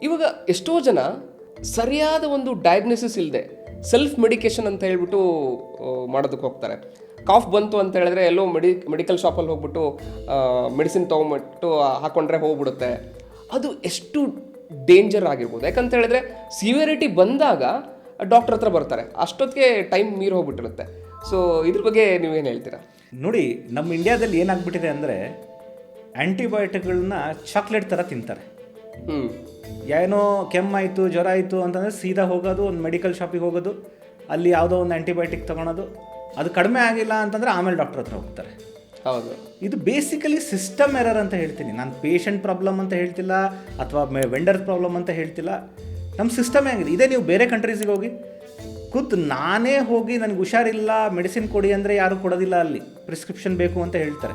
ಇವಾಗ ಎಷ್ಟೋ ಜನ ಸರಿಯಾದ ಒಂದು ಡಯಾಗ್ನೋಸಿಸ್ ಇಲ್ಲದೆ ಸೆಲ್ಫ್ ಮೆಡಿಕೇಶನ್ ಅಂತ ಹೇಳ್ಬಿಟ್ಟು ಮಾಡೋದಕ್ಕೆ ಹೋಗ್ತಾರೆ. ಕಾಫ್ ಬಂತು ಅಂತ ಹೇಳಿದ್ರೆ ಎಲ್ಲೋ ಮೆಡಿಕಲ್ ಶಾಪಲ್ಲಿ ಹೋಗ್ಬಿಟ್ಟು ಮೆಡಿಸಿನ್ ತೊಗೊಂಬಿಟ್ಟು ಹಾಕೊಂಡ್ರೆ ಹೋಗ್ಬಿಡುತ್ತೆ. ಅದು ಎಷ್ಟು ಡೇಂಜರ್ ಆಗಿರ್ಬೋದು. ಯಾಕಂತ ಹೇಳಿದ್ರೆ ಸಿವಿಯರಿಟಿ ಬಂದಾಗ ಡಾಕ್ಟರ್ ಹತ್ರ ಬರ್ತಾರೆ, ಅಷ್ಟೊತ್ತಿಗೆ ಟೈಮ್ ಮೀರಿ ಹೋಗ್ಬಿಟ್ಟಿರುತ್ತೆ. ಸೊ ಇದ್ರ ಬಗ್ಗೆ ನೀವೇನು ಹೇಳ್ತೀರಾ? ನೋಡಿ, ನಮ್ಮ ಇಂಡಿಯಾದಲ್ಲಿ ಏನಾಗ್ಬಿಟ್ಟಿದೆ ಅಂದರೆ ಆ್ಯಂಟಿಬಯೋಟಿಕ್ಗಳನ್ನ ಚಾಕ್ಲೇಟ್ ಥರ ತಿಂತಾರೆ. ಏನೋ ಕೆಮ್ಮಾಯಿತು, ಜ್ವರ ಆಯಿತು ಅಂತಂದರೆ ಸೀದಾ ಹೋಗೋದು, ಒಂದು ಮೆಡಿಕಲ್ ಶಾಪಿಗೆ ಹೋಗೋದು, ಅಲ್ಲಿ ಯಾವುದೋ ಒಂದು ಆ್ಯಂಟಿಬಯೋಟಿಕ್ ತೊಗೊಳೋದು, ಅದು ಕಡಿಮೆ ಆಗಿಲ್ಲ ಅಂತಂದರೆ ಆಮೇಲೆ ಡಾಕ್ಟರ್ ಹತ್ರ ಹೋಗ್ತಾರೆ. ಹೌದು, ಇದು ಬೇಸಿಕಲಿ ಸಿಸ್ಟಮ್ ಎರರ್ ಅಂತ ಹೇಳ್ತೀನಿ ನಾನು. ಪೇಷಂಟ್ ಪ್ರಾಬ್ಲಮ್ ಅಂತ ಹೇಳ್ತಿಲ್ಲ, ಅಥವಾ ವೆಂಡರ್ ಪ್ರಾಬ್ಲಮ್ ಅಂತ ಹೇಳ್ತಿಲ್ಲ. ನಮ್ಮ ಸಿಸ್ಟಮ್ ಆಗಿದೆ. ಇದೇ ನೀವು ಬೇರೆ ಕಂಟ್ರೀಸಿಗೆ ಹೋಗಿ ನಾನೇ ಹೋಗಿ ನನಗೆ ಹುಷಾರಿಲ್ಲ ಮೆಡಿಸಿನ್ ಕೊಡಿ ಅಂದರೆ ಯಾರೂ ಕೊಡೋದಿಲ್ಲ. ಅಲ್ಲಿ ಪ್ರಿಸ್ಕ್ರಿಪ್ಷನ್ ಬೇಕು ಅಂತ ಹೇಳ್ತಾರೆ.